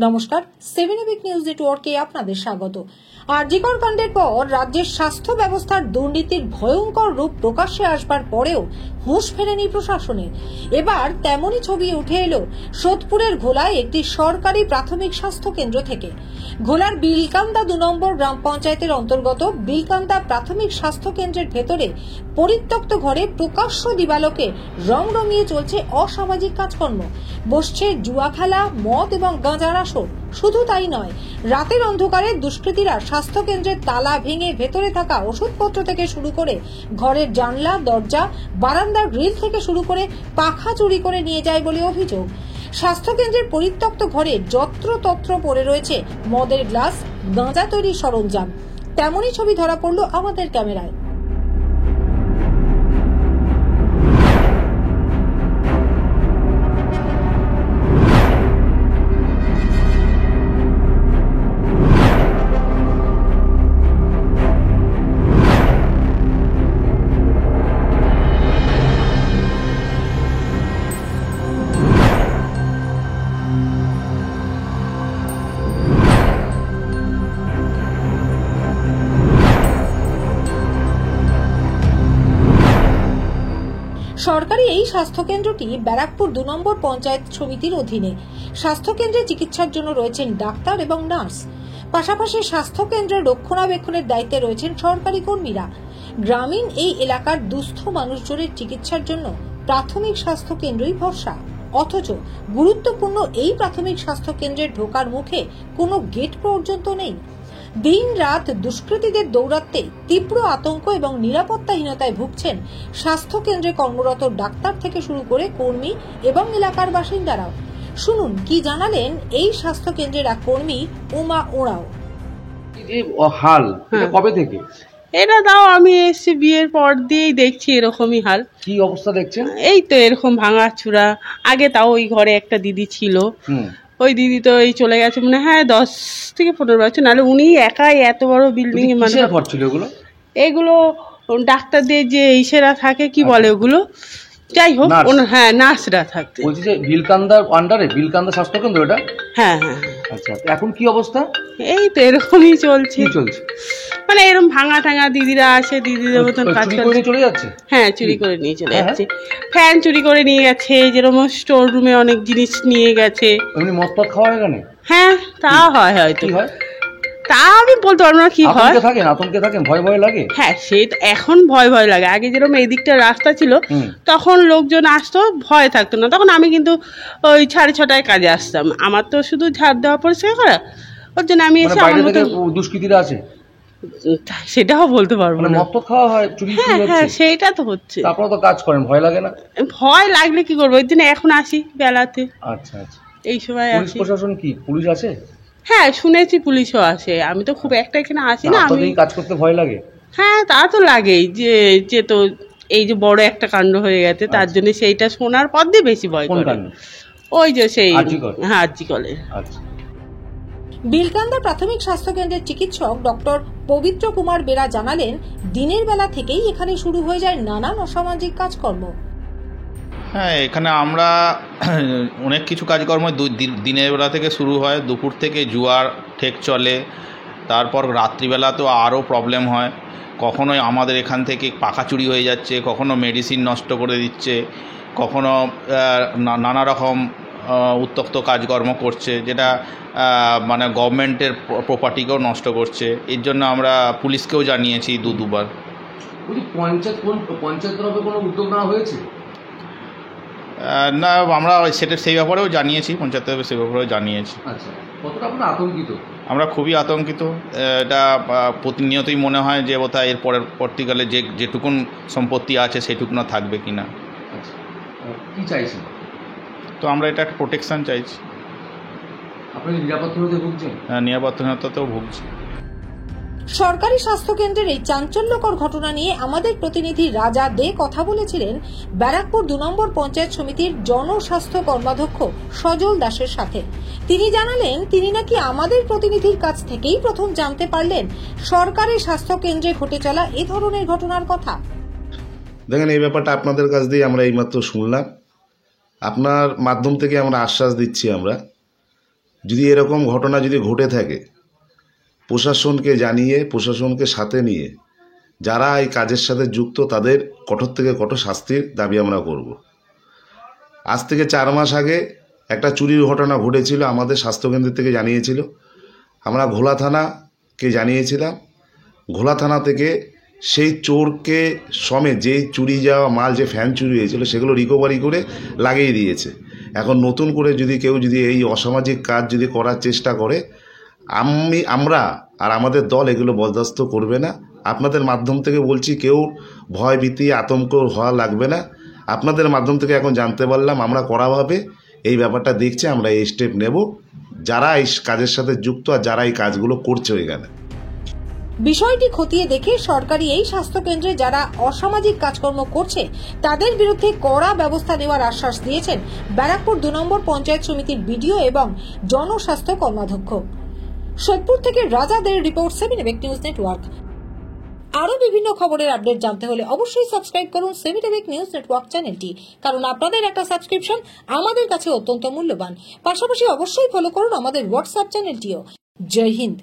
নমস্কার, 7 EPIC news নেটওয়ার্কে আপনাদের স্বাগত। জি কর কাণ্ডের পর রাজ্যের স্বাস্থ্য ব্যবস্থার দুর্নীতির ভয়ঙ্কর রূপ প্রকাশ্যে আসবার পরেও হুঁশ ফেরেনি প্রশাসনের। এবার তেমনই ছবি উঠে এলো সোদপুরের ঘোলায় একটি সরকারি প্রাথমিক স্বাস্থ্য কেন্দ্র থেকে। ঘোলার বিলকান্দা 2 নম্বর গ্রাম পঞ্চায়েতের অন্তর্গত বিলকান্দা প্রাথমিক স্বাস্থ্য কেন্দ্রের ভেতরে পরিত্যক্ত ঘরে প্রকাশ্য দিবালোকে রং রঙিয়ে চলছে অসামাজিক কাজকর্ম। বসছে জুয়া খেলা, মদ এবং গাঁজার আসর। শুধু তাই নয়, রাতের অন্ধকারে দুষ্কৃতীরা স্বাস্থ্য কেন্দ্রের তালা ভেঙে ভেতরে থাকা ওষুধপত্র থেকে শুরু করে ঘরের জানলা, দরজা, বারান্দার গ্রিল থেকে শুরু করে পাখা চুরি করে নিয়ে যায় বলে অভিযোগ। স্বাস্থ্য কেন্দ্রের পরিত্যক্ত ঘরে যত্রতত্র পড়ে রয়েছে মদের গ্লাস, গাঁজা তৈরির সরঞ্জাম। তেমনই ছবি ধরা পড়ল আমাদের ক্যামেরায়। সরকারি এই স্বাস্থ্যকেন্দ্রটি ব্যারাকপুর 2 নম্বর পঞ্চায়েত সমিতির অধীনে। স্বাস্থ্যকেন্দ্রে চিকিৎসার জন্য রয়েছেন ডাক্তার এবং নার্স। পাশাপাশি স্বাস্থ্যকেন্দ্রের রক্ষণাবেক্ষণের দায়িত্বে রয়েছেন সরকারি কর্মীরা। গ্রামীণ এই এলাকার দুস্থ মানুষজনের চিকিৎসার জন্য প্রাথমিক স্বাস্থ্যকেন্দ্রই ভরসা। অথচ গুরুত্বপূর্ণ এই প্রাথমিক স্বাস্থ্যকেন্দ্রের ঢোকার মুখে কোনো গেট পর্যন্ত নেই। দিন রাত দুষ্কৃতীদের দৌরাত্মে তীব্র আতঙ্ক এবং নিরাপত্তাহীনতায় ভুগছেন স্বাস্থ্য কেন্দ্রে কর্মরত ডাক্তার থেকে শুরু করে কর্মী এবং এলাকার বাসিন্দারাও। শুনুন কি জানালেন এই স্বাস্থ্য কেন্দ্রের এক কর্মী উমা ওরাও। হাল কবে থেকে? এটা দাও আমি এসছি বিয়ের পর দিয়েই দেখছি এরকমই হাল। কি অবস্থা দেখছেন? এই তো এরকম ভাঙা চূড়া। আগে তাও ওই ঘরে একটা দিদি ছিল, ওই দিদি তো এই চলে গেছে মানে 10 থেকে 15 বছর, নাহলে উনি একাই এত বড় বিল্ডিং এ মানে এগুলো ডাক্তারদের যে ইসেরা থাকে কি বলে ওগুলো, যাই হোক হ্যাঁ নার্সরা থাকতে। বলছি যে বিলকান্দার আন্ডারে বিলকান্দা স্বাস্থ্য কেন্দ্র এটা? হ্যাঁ হ্যাঁ। আচ্ছা, এখন কি অবস্থা? এই তো এরকমই চলছে মানে এরকম ভাঙা টাঙা দিদিরা আসে, দিদিদের মতন কাজ করে চলে যাচ্ছে। হ্যাঁ, চুরি করে নিয়ে চলে যাচ্ছে। ফ্যান চুরি করে নিয়ে গেছে, যেরকম স্টোর রুমে অনেক জিনিস নিয়ে গেছে। এমনি মদ টদ খাওয়া হয় কেন? হ্যাঁ তা হয় হয়তো, তা আমি বলতে পারবো না কি হয়। আতঙ্কে থাকেন, ভয় ভয় লাগে? হ্যাঁ সেটা এখন ভয় ভয় লাগে। আগে যেরকম এই দিকটা রাস্তা ছিল তখন লোকজন আসতো, ভয় থাকতো না। তখন আমি কিন্তু ওই 6:30টায় কাজে আসতাম। আমার তো শুধু ঝাড় দেওয়া পরিষ্কার করা, ওর জন্য আমি এসে আমার মতো। দুষ্কৃতীরা আছে সেটাও বলতে পারবো না। মদ তো খাওয়া হয়, চুরি হ্যাঁ সেইটা তো হচ্ছে। তারপরে তো কাজ করেন, ভয় লাগে না? ভয় লাগলে কি করবো, ওই জন্য এখন আসি বেলাতে। আচ্ছা আচ্ছা, এই সময় পুলিশ প্রশাসন কি পুলিশ আছে? হ্যাঁ শুনেছি পুলিশও আসে। আমি তো খুব একটা এখানে আসি না। আমি কাজ করতে ভয় লাগে? হ্যাঁ তা তো লাগেই, যে তো এই যে বড় একটা কাণ্ড হয়ে গেছে তার জন্য সেইটা শোনার পর দিয়ে বেশি ভয় করে। ওই যে সেই হ্যাঁ আজিকলে। আচ্ছা। বিলকান্দা প্রাথমিক স্বাস্থ্য কেন্দ্রের চিকিৎসক ডক্টর পবিত্র কুমার বেরা জানালেন, দিনের বেলা থেকেই এখানে শুরু হয়ে যায় নানান অসামাজিক কাজকর্ম। হ্যাঁ, এখানে আমরা অনেক কিছু কাজকর্ম দিনের বেলা থেকে শুরু হয়। দুপুর থেকে জুয়ার ঠেক চলে, তারপর রাত্রিবেলা তো আরও প্রবলেম হয়। কখনো আমাদের এখান থেকে পাখা চুরি হয়ে যাচ্ছে, কখনো মেডিসিন নষ্ট করে দিচ্ছে, কখনো নানা রকম উত্তক্ত কাজকর্ম করছে, যেটা মানে গভর্নমেন্টের প্রপার্টিকেও নষ্ট করছে। এর জন্য আমরা পুলিশকেও জানিয়েছি দুবার। পঞ্চায়েত তরফে কোনো উদ্যোগ নেওয়া হয়েছে না? আমরা সেই ব্যাপারেও জানিয়েছি, পঞ্চায়েতের সেই ব্যাপারেও জানিয়েছি। আচ্ছা, কতটা আপনারা আতঙ্কিত? আমরা খুবই আতঙ্কিত। এটা প্রতিনিয়তই মনে হয় যে বোধহয় এর পরবর্তীকালে যেটুকুন সম্পত্তি আছে সেটুকুনা থাকবে কিনা। আচ্ছা, কি চাইছেন? তো আমরা এটা প্রোটেকশন চাইছি। আপনি নিরাপত্তাহীনতায় ভুগছেন? হ্যাঁ, নিরাপত্তাহীনতাতেও ভুগছি। সরকারি স্বাস্থ্যকেন্দ্রের এই চাঞ্চল্যকর ঘটনা নিয়ে আমাদের প্রতিনিধি রাজা দে কথা বলেছিলেন ব্যারাকপুর 2 নম্বর পঞ্চায়েত সমিতির জনস্বাস্থ্য কর্মাধ্যক্ষ সজল দাসের সাথে। তিনি জানালেন, তিনি নাকি আমাদের প্রতিনিধির কাছ থেকেই প্রথম জানতে পারলেন সরকারি স্বাস্থ্য কেন্দ্রে ঘটে চলা এ ধরনের ঘটনার কথা। দেখেন, এই ব্যাপারটা আপনাদের কাছ দিয়ে আমরা এইমাত্র শুনলাম। আপনার মাধ্যম থেকে আমরা আশ্বাস দিচ্ছি আমরা যদি এরকম ঘটনা যদি ঘটে থাকে প্রশাসনকে জানিয়ে, প্রশাসনকে সাথে নিয়ে যারা এই কাজের সাথে যুক্ত তাদের কঠোর থেকে কঠোর শাস্তির দাবি আমরা করব। আজ থেকে 4 মাস আগে একটা চুরির ঘটনা ঘটেছিল, আমাদের স্বাস্থ্যকেন্দ্র থেকে জানিয়েছিল, আমরা ঘোলা থানাকে জানিয়েছিলাম। ঘোলা থানা থেকে সেই চোরকে সমেত যেই চুরি যাওয়া মাল, যে ফ্যান চুরি হয়েছিল সেগুলো রিকভারি করে লাগিয়ে দিয়েছে। এখন নতুন করে যদি কেউ যদি এই অসামাজিক কাজ যদি করার চেষ্টা করে, আমরা আর আমাদের দল এগুলো বরদাস্ত করবে না। আপনাদের মাধ্যম থেকে বলছি, কেউ ভয় ভীতি আতঙ্ক হওয়া লাগবে না। আপনাদের মাধ্যম থেকে এখন জানতে পারলাম আমরা কড়াভাবে এই ব্যাপারটা দেখছি, আমরা এই স্টেপ নেব যারা এই কাজের সাথে যুক্ত আর যারা এই কাজগুলো করছে এখানে। বিষয়টি খতিয়ে দেখে সরকারি এই স্বাস্থ্যকেন্দ্রে যারা অসামাজিক কাজকর্ম করছে তাদের বিরুদ্ধে কড়া ব্যবস্থা নেওয়ার আশ্বাস দিয়েছেন ব্যারাকপুর 2 নম্বর পঞ্চায়েত সমিতির বিডিও এবং জনস্বাস্থ্য কর্মাধ্যক্ষ। সোদপুর থেকে রাজাদের রিপোর্ট, 7 এবেক নিউজ নেটওয়ার্ক। আরো বিভিন্ন খবরের আপডেট জানতে হলে অবশ্যই সাবস্ক্রাইব করুন 7 এবেক নিউজ নেটওয়ার্ক চ্যানেলটি, কারণ আপনাদের একটা সাবস্ক্রিপশন আমাদের কাছে অত্যন্ত মূল্যবান। পাশাপাশি অবশ্যই ফলো করুন আমাদের হোয়াটসঅ্যাপ চ্যানেলটিও। জয় হিন্দ।